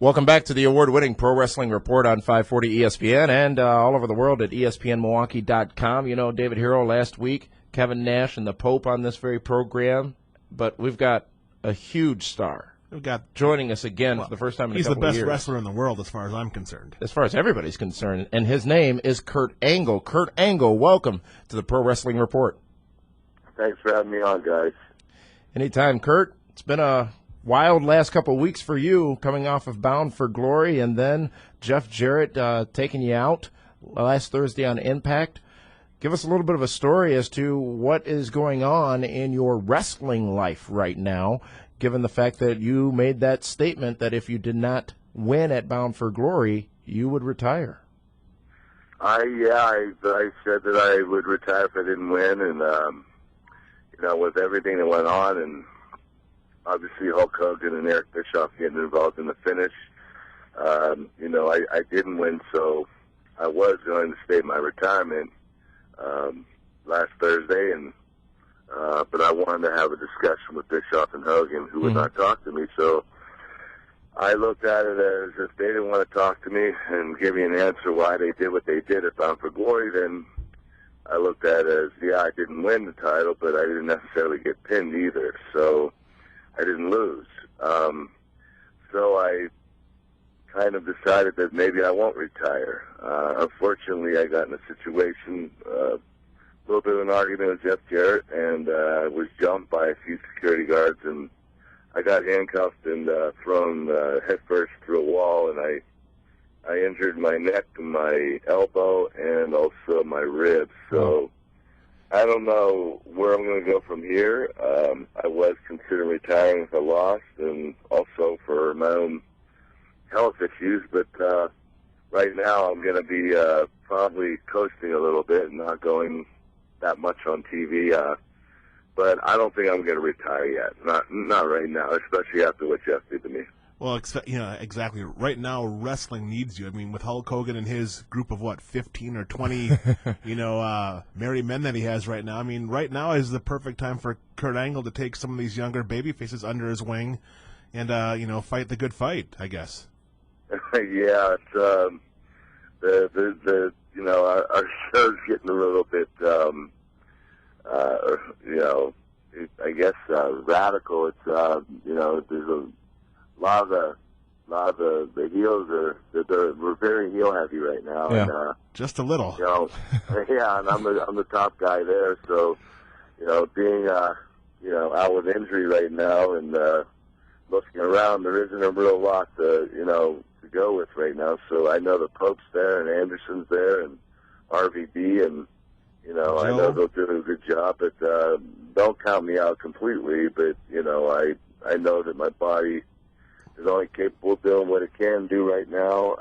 Welcome back to the award-winning Pro Wrestling Report on 540 ESPN and all over the world at ESPNMilwaukee.com. You know, David Hero last week, Kevin Nash and the Pope on this very program, but we've got a huge star. We've got joining us again for the first time in a couple of years. He's the best wrestler in the world as far as I'm concerned. As far as everybody's concerned, and his name is Kurt Angle. Kurt Angle, welcome to the Pro Wrestling Report. Thanks for having me on, guys. Anytime, Kurt. It's been a wild last couple of weeks for you, coming off of Bound for Glory, and then Jeff Jarrett taking you out last Thursday on Impact. Give us a little bit of a story as to what is going on in your wrestling life right now, given the fact that you made that statement that if you did not win at Bound for Glory, you would retire. I said that I would retire if I didn't win, and with everything that went on, and obviously Hulk Hogan and Eric Bischoff getting involved in the finish, I didn't win, so I was going to state my retirement last Thursday, and but I wanted to have a discussion with Bischoff and Hogan, who would not talk to me. So I looked at it as if they didn't want to talk to me and give me an answer why they did what they did at Bound for Glory. Then I looked at it as, I didn't win the title, but I didn't necessarily get pinned either. So I didn't lose. So I kind of decided that maybe I won't retire. Unfortunately, I got in a situation, a little bit of an argument with Jeff Jarrett, and was jumped by a few security guards, and I got handcuffed and thrown headfirst through a wall, and I injured my neck, my elbow, and also my ribs. So I don't know where I'm going to go from here. I was considering retiring if I lost, and also for my own health issues, but right now I'm going to be probably coasting a little bit and not going that much on TV. But I don't think I'm going to retire yet. Not right now, especially after what Jeff did to me. Well, exactly. Right now, wrestling needs you. I mean, with Hulk Hogan and his group of, 15 or 20, merry men that he has right now. I mean, right now is the perfect time for Kurt Angle to take some of these younger baby faces under his wing and, fight the good fight, I guess. Yeah, it's, our show's getting a little bit, I guess, radical. It's, there's a lot of the heels we're very heel heavy right now. Yeah, and, just a little. Yeah, and I'm the top guy there. So, being out with injury right now and looking around, there isn't a real lot to go with right now. So I know the Pope's there and Anderson's there and RVD, and I know they'll do a good job, but don't count me out completely. But I know that my body is only capable of doing what it can do right now.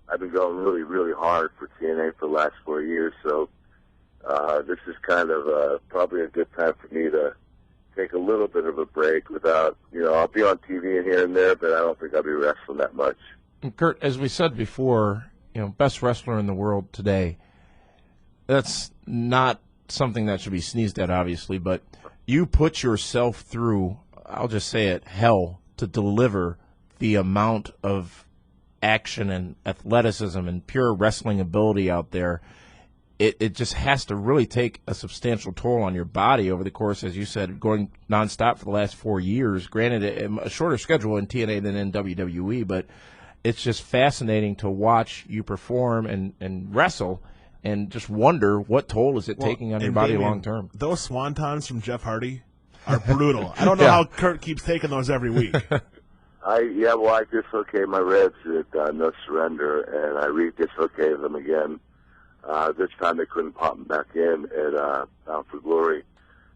I've been going really, really hard for TNA for the last 4 years, so this is kind of probably a good time for me to take a little bit of a break without, I'll be on TV and here and there, but I don't think I'll be wrestling that much. Kurt, as we said before, best wrestler in the world today, that's not something that should be sneezed at, obviously, but you put yourself through, I'll just say it, hell to deliver the amount of action and athleticism and pure wrestling ability out there. It just has to really take a substantial toll on your body over the course, as you said, going nonstop for the last 4 years. Granted, a shorter schedule in TNA than in WWE, but it's just fascinating to watch you perform and wrestle and just wonder what toll is it taking on your body long term. Those swantons from Jeff Hardy are brutal. I don't know how Kurt keeps taking those every week. I dislocated my ribs at No Surrender, and I re-dislocated them again. This time they couldn't pop them back in at Bound for Glory.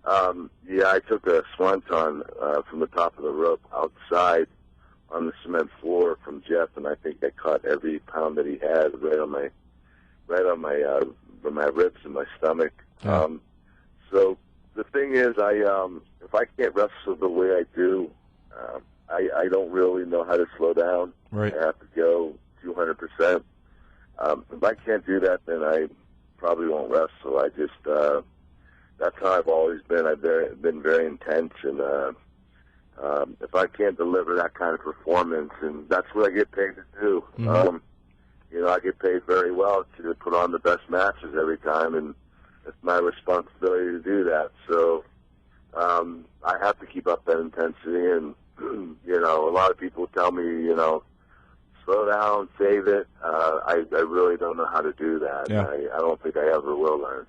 I took a swanton from the top of the rope outside on the cement floor from Jeff, and I think I caught every pound that he had right on my ribs and my stomach. So the thing is, if I can't wrestle the way I do, I don't really know how to slow down. Right. I have to go 200%. If I can't do that, then I probably won't wrestle. I just that's how I've always been. I've been very intense, and if I can't deliver that kind of performance, and that's what I get paid to do. I get paid very well to put on the best matches every time, and it's my responsibility to do that. So I have to keep up that intensity, and a lot of people tell me, slow down, save it. I really don't know how to do that. Yeah. I don't think I ever will learn.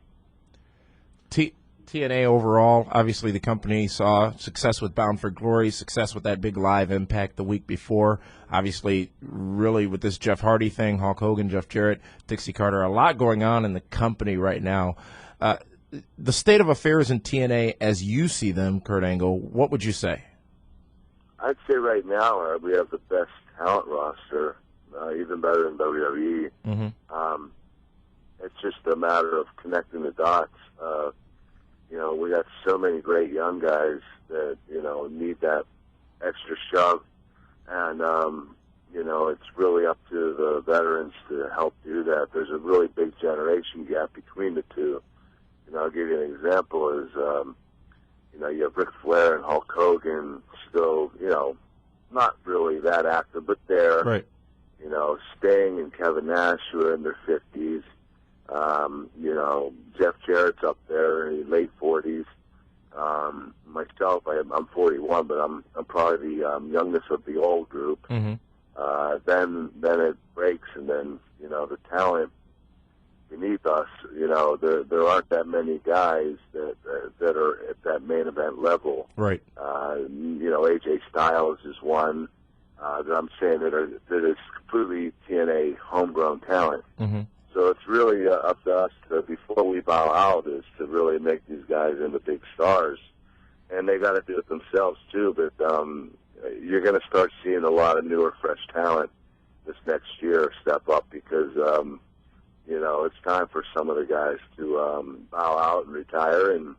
TNA overall, obviously the company saw success with Bound for Glory, success with that big live Impact the week before. Obviously, really with this Jeff Hardy thing, Hulk Hogan, Jeff Jarrett, Dixie Carter, a lot going on in the company right now. The state of affairs in TNA as you see them, Kurt Angle, what would you say? I'd say right now we have the best talent roster, even better than WWE. It's just a matter of connecting the dots. We got so many great young guys that, need that extra shove. And, it's really up to the veterans to help do that. There's a really big generation gap between the two. I'll give you an example is, you have Ric Flair and Hulk Hogan still, not really that active, but there. Right. Sting and Kevin Nash who are in their 50s. Jeff Jarrett's up there in his late 40s. Myself, I'm 41, but I'm probably the youngest of the old group. Then it breaks, and then the talent beneath us. There aren't that many guys that are at that main event level. Right. AJ Styles is one that I'm saying that is completely TNA homegrown talent. So it's really up to us to, before we bow out, is to really make these guys into big stars. And they got to do it themselves, too. But you're going to start seeing a lot of newer, fresh talent this next year step up because, it's time for some of the guys to bow out and retire. And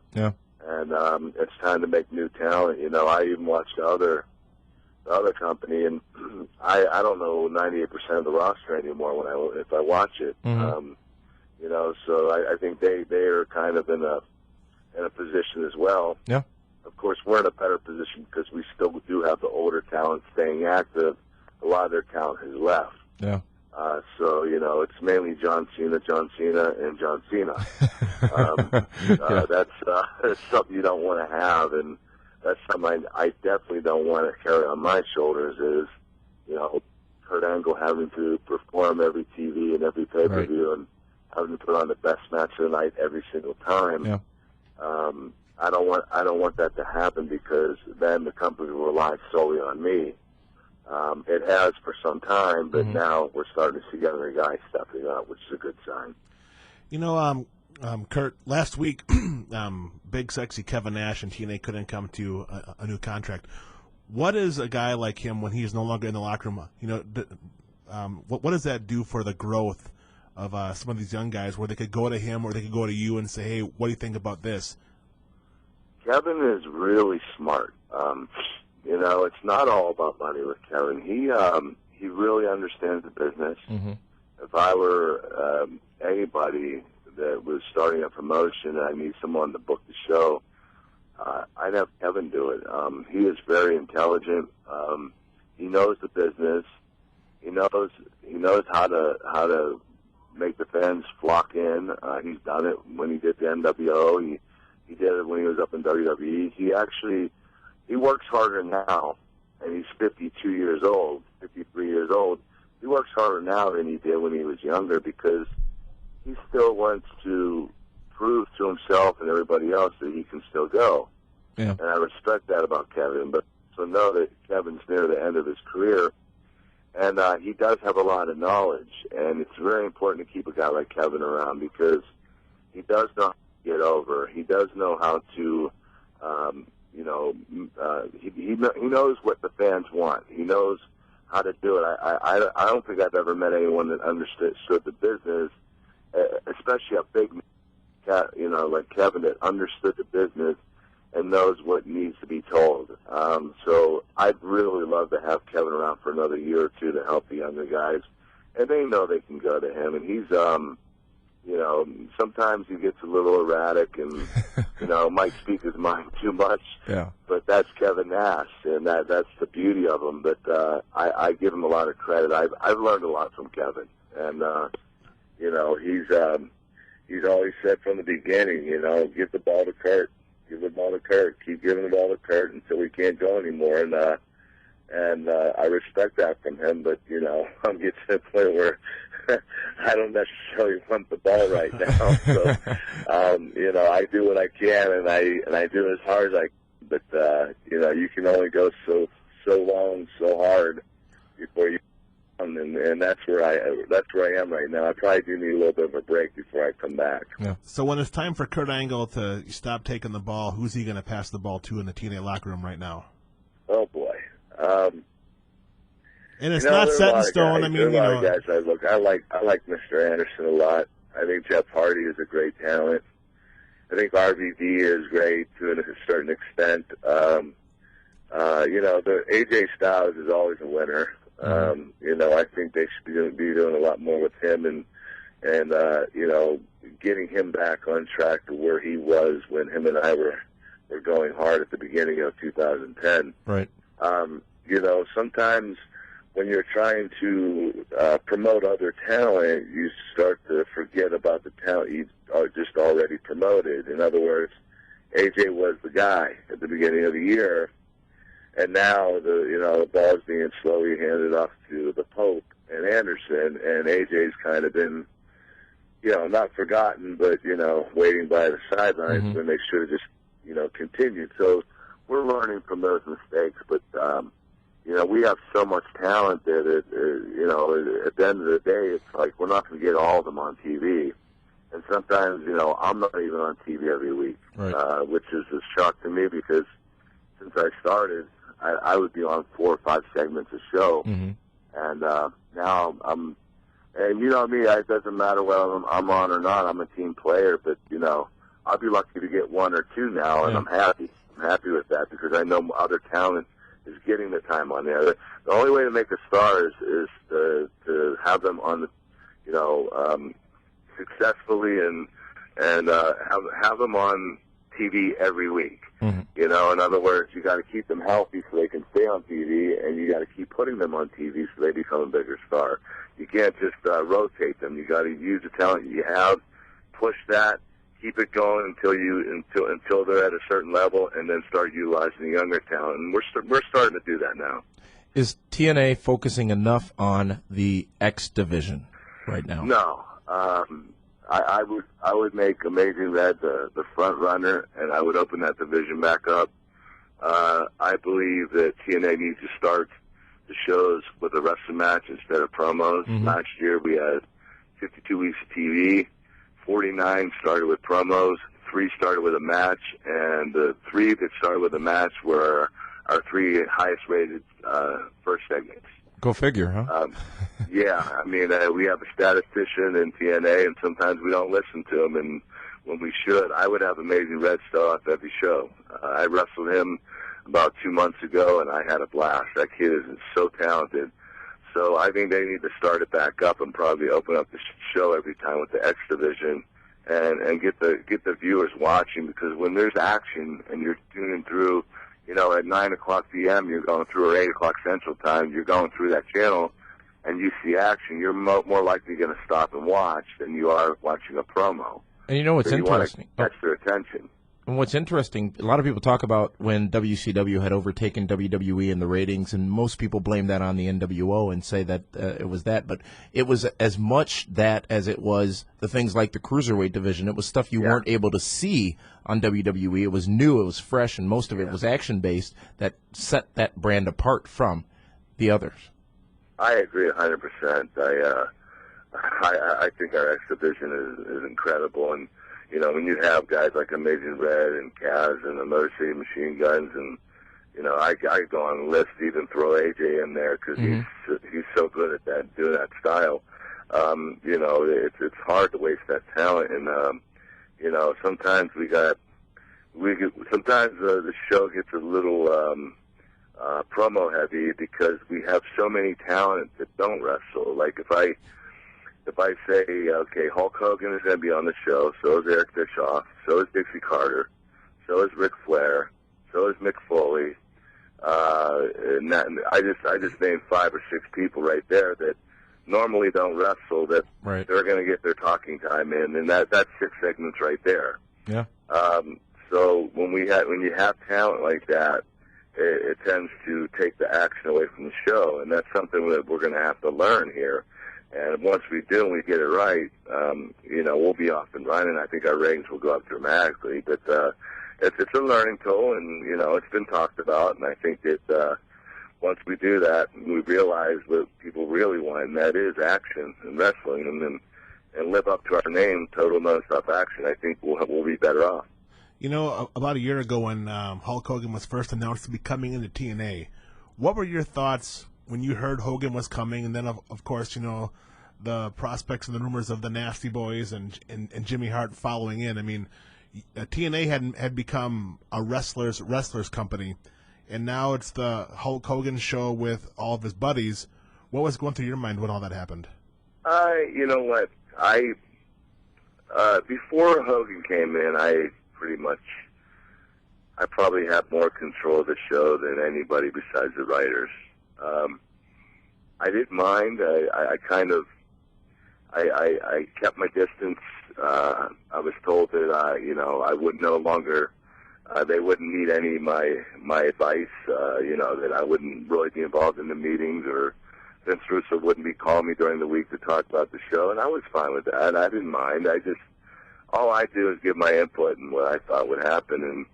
it's time to make new talent. I even watched the other company, and I don't know 98% of the roster anymore if I watch it. So I think they are kind of in a position as well. Yeah. Of course, we're in a better position because we still do have the older talent staying active. A lot of their talent has left. Yeah. So it's mainly John Cena, and John Cena. That's something you don't want to have, and that's something I definitely don't want to carry on my shoulders is, Kurt Angle having to perform every TV and every pay-per-view and having to put on the best match of the night every single time. Yeah. I don't want that to happen because then the company will rely solely on me. It has for some time, but now we're starting to see younger guys stepping up, which is a good sign. Kurt, last week, big sexy Kevin Nash and TNA couldn't come to a new contract. What is a guy like him when he is no longer in the locker room? What does that do for the growth of some of these young guys, where they could go to him or they could go to you and say, "Hey, what do you think about this?" Kevin is really smart. It's not all about money with Kevin. He really understands the business. If I were anybody that was starting a promotion and I need someone to book the show, I'd have Kevin do it. He is very intelligent. He knows the business. He knows how to make the fans flock in. He's done it when he did the NWO. He did it when he was up in WWE. He works harder now, and he's 53 years old. He works harder now than he did when he was younger because he still wants to prove to himself and everybody else that he can still go. Yeah. And I respect that about Kevin. But so know that Kevin's near the end of his career, and he does have a lot of knowledge. And it's very important to keep a guy like Kevin around because he does know how to get over. He does know how to, he knows what the fans want. He knows how to do it. I don't think I've ever met anyone that understood the business, especially a big, like Kevin, that understood the business and knows what needs to be told. So I'd really love to have Kevin around for another year or two to help the younger guys, and they know they can go to him. And you know, sometimes he gets a little erratic and, you know, might speak his mind too much. Yeah. But that's Kevin Nash, and that's the beauty of him. But I give him a lot of credit. I've learned a lot from Kevin, and you know, he's always said from the beginning, you know, give the ball to Kurt, give the ball to Kurt, keep giving the ball to Kurt until we can't go anymore. And I respect that from him. But you know, I'm getting to the point where I don't necessarily want the ball right now. So you know, I do what I can, and I do it as hard as I can. But you know, you can only go so long, so hard before you. And that's where I am right now. I probably do need a little bit of a break before I come back. Yeah. So when it's time for Kurt Angle to stop taking the ball, who's he going to pass the ball to in the TNA locker room right now? Oh boy. And it's you know, not set in stone. Guys, I mean, you there are a know, lot of guys I like Mr. Anderson a lot. I think Jeff Hardy is a great talent. I think RVD is great to a certain extent. You know, the AJ Styles is always a winner. You know, I think they should be doing a lot more with him and you know, getting him back on track to where he was when him and I were going hard at the beginning of 2010. Right. You know, sometimes when you're trying to promote other talent, you start to forget about the talent you just already promoted. In other words, AJ was the guy at the beginning of the year, and now the ball's being slowly handed off to the Pope and Anderson, and AJ's kind of been, you know, not forgotten, but, you know, waiting by the sidelines when they should have just, you know, continued. So we're learning from those mistakes, but, you know, we have so much talent that, you know, at the end of the day, it's like we're not going to get all of them on TV. And sometimes, you know, I'm not even on TV every week, right. Which is a shock to me because since I started, I would be on 4 or 5 segments a show. And now I'm, and you know me, it doesn't matter whether I'm on or not. I'm a team player, but, you know, I'll be lucky to get 1 or 2 now, and I'm happy. I'm happy with that because I know other talent is getting the time on there. The only way to make a star is to have them on the, you know, successfully and have them on TV every week. You know, in other words, you got to keep them healthy so they can stay on TV, and you got to keep putting them on TV so they become a bigger star. You can't just rotate them. You got to use the talent you have, push that, keep it going until they're at a certain level, and then start utilizing the younger talent. And we're starting to do that now. Is TNA focusing enough on the X division right now? No. I would make Amazing Red the front runner, and I would open that division back up. I believe that TNA needs to start the shows with a wrestling match instead of promos. Last year we had 52 weeks of TV. 49 started with promos, 3 started with a match, and the 3 that started with a match were our 3 highest-rated first segments. Go figure, huh? Yeah, I mean, we have a statistician in TNA, and sometimes we don't listen to him, and when we should, I would have Amazing Red start off every show. I wrestled him about 2 months ago, and I had a blast. That kid is so talented. So I think they need to start it back up and probably open up the show every time with the X division and get the viewers watching, because when there's action and you're tuning through, you know, at 9 o'clock p.m. you're going through, or 8 o'clock Central Time, you're going through that channel and you see action, you're more likely going to stop and watch than you are watching a promo. And you know what's interesting? Catch their attention. And what's interesting, a lot of people talk about when WCW had overtaken WWE in the ratings, and most people blame that on the NWO and say that it was that. But it was as much that as it was the things like the Cruiserweight division. It was stuff you weren't able to see on WWE. It was new, it was fresh, and most of it was action-based that set that brand apart from the others. I agree 100%. I think our X division is incredible, and you know, when you have guys like Amazing Red and Kaz and the Motor City Machine Guns, and you know, I go on the list, even throw AJ in there because he's so good at that, doing that style. You know, it's hard to waste that talent, and you know, sometimes sometimes the show gets a little promo heavy because we have so many talent that don't wrestle. Like if I if I say, okay, Hulk Hogan is going to be on the show, so is Eric Bischoff, so is Dixie Carter, so is Ric Flair, so is Mick Foley. I just named 5 or 6 people right there that normally don't wrestle, that Right. they're going to get their talking time in, and that's 6 segments right there. Yeah. So when you have talent like that, it tends to take the action away from the show, and that's something that we're going to have to learn here. And once we do and we get it right, we'll be off and running. I think our ratings will go up dramatically. But it's a learning tool, and it's been talked about. And I think that once we do that, we realize what people really want, and that is action and wrestling, and live up to our name, Total Nonstop Action. I think we'll be better off. About a year ago when Hulk Hogan was first announced to be coming into TNA, what were your thoughts when you heard Hogan was coming? And then, of course, the prospects and the rumors of the Nasty Boys and Jimmy Hart following in. I mean, TNA had become a wrestlers company, and now it's the Hulk Hogan show with all of his buddies. What was going through your mind when all that happened? You know what? Before Hogan came in, I probably have more control of the show than anybody besides the writers. I didn't mind. I kept my distance. I was told that I would no longer. They wouldn't need any of my advice. That I wouldn't really be involved in the meetings, or Vince Russo wouldn't be calling me during the week to talk about the show, and I was fine with that. I didn't mind. All I do is give my input and what I thought would happen. And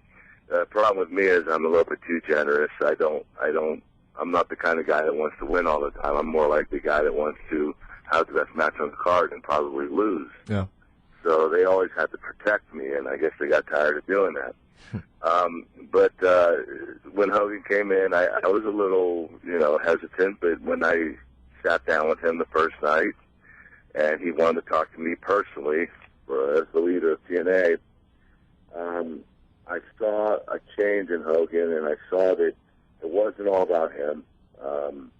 the problem with me is I'm a little bit too generous. I'm not the kind of guy that wants to win all the time. I'm more like the guy that wants to have the best match on the card and probably lose. Yeah. So they always had to protect me, and I guess they got tired of doing that. But when Hogan came in, I was a little, hesitant. But when I sat down with him the first night, and he wanted to talk to me personally as the leader of TNA, I saw a change in Hogan, and I saw that it wasn't all about him.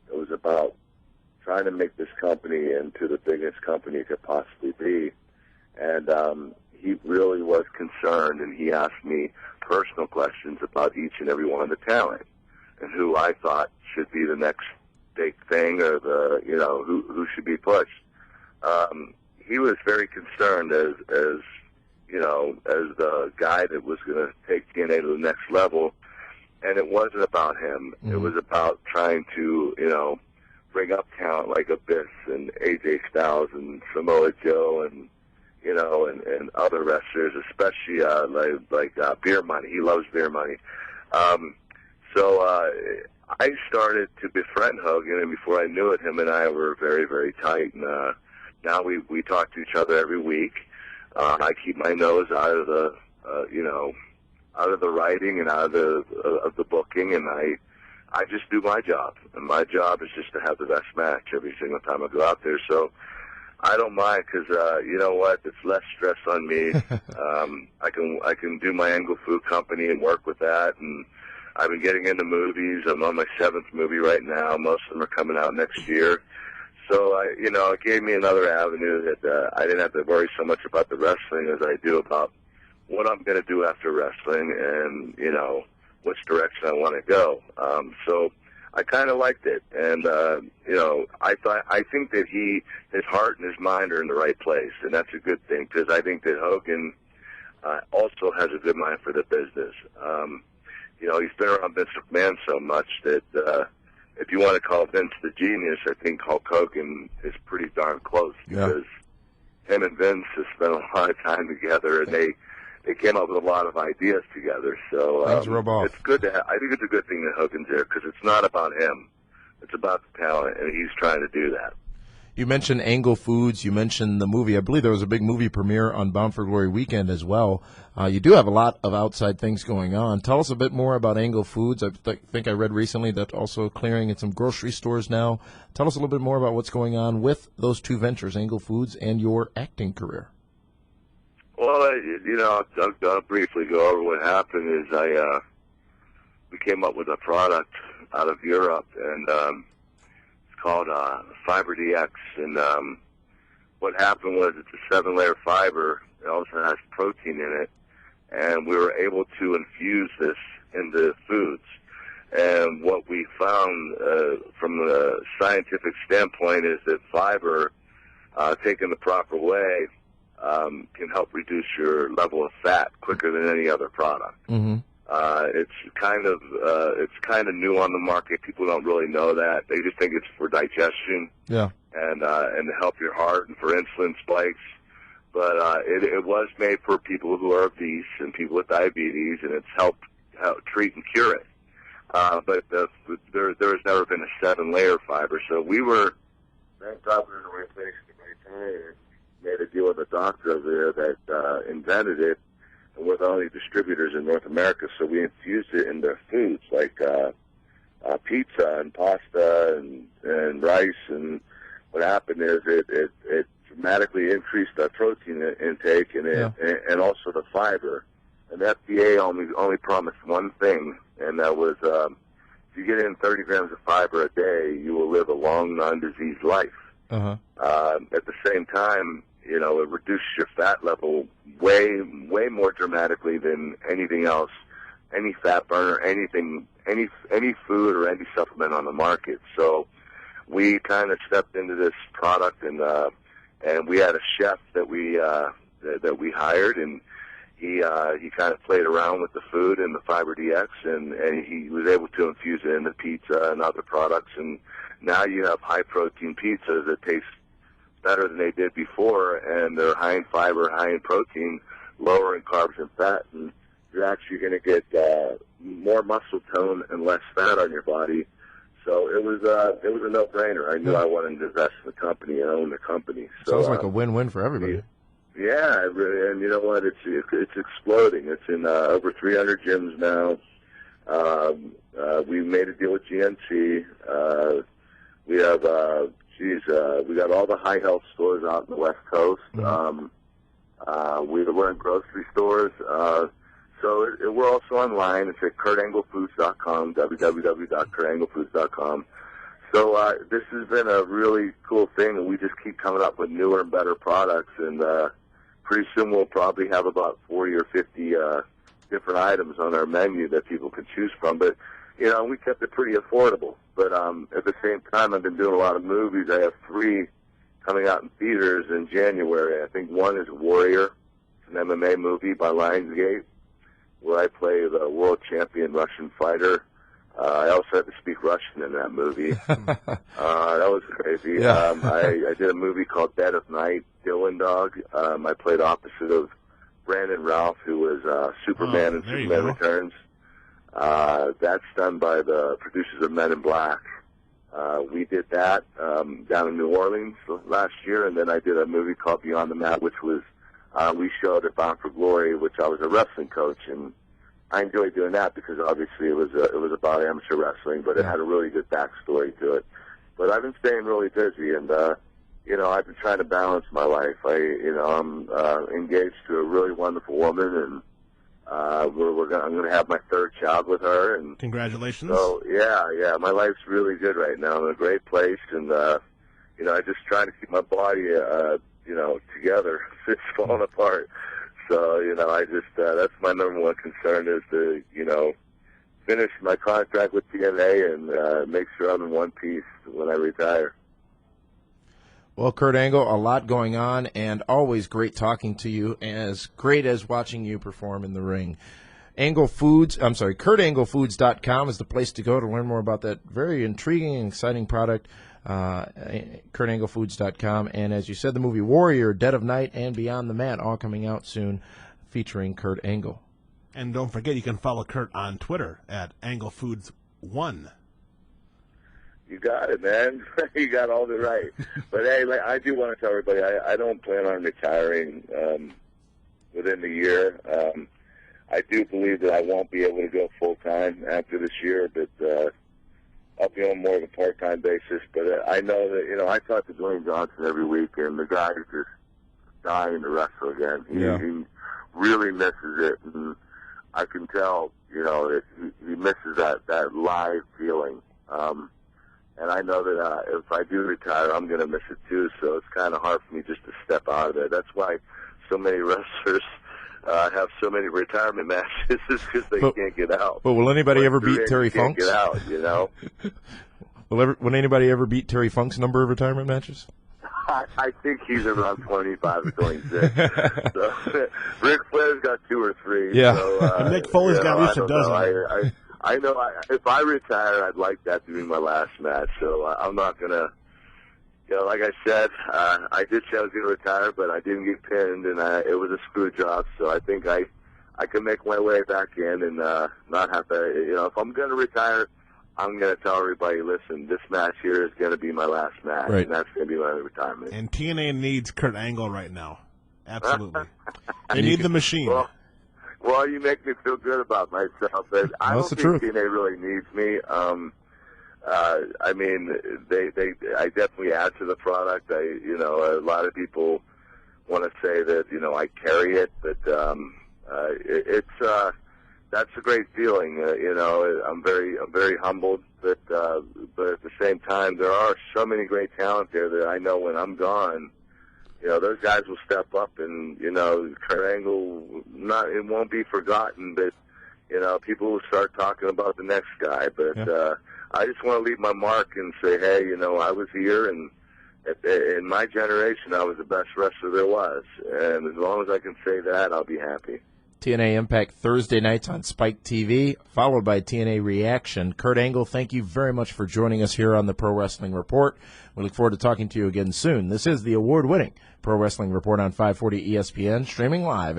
It was about trying to make this company into the biggest company it could possibly be. And he really was concerned, and he asked me personal questions about each and every one of the talent and who I thought should be the next big thing, or who should be pushed. He was very concerned as the guy that was going to take TNA to the next level, and it wasn't about him. Mm-hmm. It was about trying to, bring up talent like Abyss and AJ Styles and Samoa Joe and other wrestlers, especially like Beer Money. He loves Beer Money. So I started to befriend Hogan, and before I knew it, him and I were very, very tight. And now we talk to each other every week. I keep my nose out of the out of the writing and out of the booking, and I just do my job. And my job is just to have the best match every single time I go out there. So I don't mind, because you know what? It's less stress on me. I can do my Angle Food Company and work with that. And I've been getting into movies. I'm on my 7th movie right now. Most of them are coming out next year. So it gave me another avenue that I didn't have to worry so much about the wrestling as I do about what I'm going to do after wrestling, and which direction I want to go. So I kind of liked it, and I think that his heart and his mind are in the right place, and that's a good thing, because I think that Hogan also has a good mind for the business. He's been around Vince McMahon so much that if you want to call Vince the genius, I think Hulk Hogan is pretty darn close, because him and Vince have spent a lot of time together, and they came up with a lot of ideas together. So it's good to I think it's a good thing that Hogan's there, because it's not about him. It's about the talent, and he's trying to do that. You mentioned Angle Foods. You mentioned the movie. I believe there was a big movie premiere on Bound for Glory weekend as well. You do have a lot of outside things going on. Tell us a bit more about Angle Foods. I think I read recently that also clearing in some grocery stores now. Tell us a little bit more about what's going on with those two ventures, Angle Foods and your acting career. Well, I'll briefly go over what happened. Is we came up with a product out of Europe, and it's called Fiber DX, and what happened was it's a 7-layer fiber. It also has protein in it, and we were able to infuse this into foods. And what we found from the scientific standpoint is that fiber, taken the proper way, can help reduce your level of fat quicker than any other product. Mm-hmm. It's kind of new on the market. People don't really know that. They just think it's for digestion. Yeah. And to help your heart and for insulin spikes. But it was made for people who are obese and people with diabetes, and it's helped treat and cure it. But there's never been a 7-layer fiber. So we were, thank God we were in the right place at the right time, and made a deal with a doctor over there that invented it, and we're the only distributors in North America. So we infused it into foods like pizza and pasta and rice. And what happened is it dramatically increased our protein intake and also the fiber. And the FDA only promised one thing, and that was if you get in 30 grams of fiber a day, you will live a long, non-diseased life. Uh-huh. At the same time, it reduces your fat level way more dramatically than anything else, any fat burner, anything, any food or any supplement on the market. So we kind of stepped into this product, and we had a chef that we hired, and he kind of played around with the food and the Fiber DX, and he was able to infuse it into pizza and other products, and now you have high protein pizzas that taste better than they did before, and they're high in fiber, high in protein, lower in carbs and fat, and you're actually going to get more muscle tone and less fat on your body. So it was a no-brainer. I knew I wanted to invest in the company and own the company. So, sounds like a win-win for everybody. Yeah, and you know what? It's exploding. It's in over 300 gyms now. We made a deal with GNC. We have we got all the high health stores out in the West Coast. Mm-hmm. We're in grocery stores. So we're also online. It's at KurtAngleFoods.com, www.KurtAngleFoods.com. So this has been a really cool thing, and we just keep coming up with newer and better products. And pretty soon we'll probably have about 40 or 50 different items on our menu that people can choose from. But, we kept it pretty affordable. But at the same time, I've been doing a lot of movies. I have 3 coming out in theaters in January. I think one is Warrior, an MMA movie by Lionsgate, where I play the world champion Russian fighter. I also had to speak Russian in that movie. That was crazy. Yeah. I did a movie called Dead of Night, Dylan Dog. I played opposite of Brandon Routh, who was Superman in Superman Returns. That's done by the producers of Men in Black. We did that down in New Orleans last year, and then I did a movie called Beyond the Mat, which was we showed at Bound for Glory, which I was a wrestling coach, and I enjoyed doing that because obviously it was about amateur wrestling, but it had a really good backstory to it. But I've been staying really busy, and I've been trying to balance my life. I'm engaged to a really wonderful woman, and I'm going to have my 3rd child with her. And congratulations. So yeah, my life's really good right now. I'm in a great place, and I just try to keep my body together. It's falling apart. So, I just, that's my number one concern is to, finish my contract with TNA and make sure I'm in one piece when I retire. Well, Kurt Angle, a lot going on, and always great talking to you, as great as watching you perform in the ring. KurtAngleFoods.com is the place to go to learn more about that very intriguing and exciting product. KurtAngleFoods.com, and as you said, the movie Warrior, Dead of Night, and Beyond the Mat, all coming out soon, featuring Kurt Angle. And don't forget, you can follow Kurt on Twitter at AngleFoods1. You got it, man. You got all the right. But hey, I do want to tell everybody I don't plan on retiring within the year. I do believe that I won't be able to go full time after this year, but I'll be on more of a part-time basis, but I know that, I talk to Dwayne Johnson every week, and the guy is just dying to wrestle again. He really misses it, and I can tell, that he misses that live feeling. And I know that if I do retire, I'm going to miss it too. So it's kind of hard for me just to step out of it. That's why so many wrestlers have so many retirement matches, is because they can't get out. But will anybody ever beat Terry Can't Funk's? get out, you know. Will anybody ever beat Terry Funk's number of retirement matches? I think he's around 25 or 26. So, Ric Flair's got 2 or 3. Yeah. So, Nick Foley's got at least a dozen. I know if I retire, I'd like that to be my last match. So I'm not going to, like I said, I did say I was going to retire, but I didn't get pinned, and it was a screw job. So I think I can make my way back in and not have to, if I'm going to retire, I'm going to tell everybody, listen, this match here is going to be my last match, right. And that's going to be my retirement. And TNA needs Kurt Angle right now. Absolutely. They need the machine. Well, you make me feel good about myself. But I don't think truth. TNA really needs me. I mean, I definitely add to the product. A lot of people want to say that, I carry it, but that's a great feeling. I'm very humbled, but at the same time, there are so many great talent there that I know when I'm gone, those guys will step up, and Kurt Angle, it won't be forgotten, but people will start talking about the next guy. But I just want to leave my mark and say, hey, I was here, and in my generation, I was the best wrestler there was, and as long as I can say that, I'll be happy. TNA Impact Thursday nights on Spike TV, followed by TNA Reaction. Kurt Angle, thank you very much for joining us here on the Pro Wrestling Report. We look forward to talking to you again soon. This is the award-winning Pro Wrestling Report on 540 ESPN, streaming live at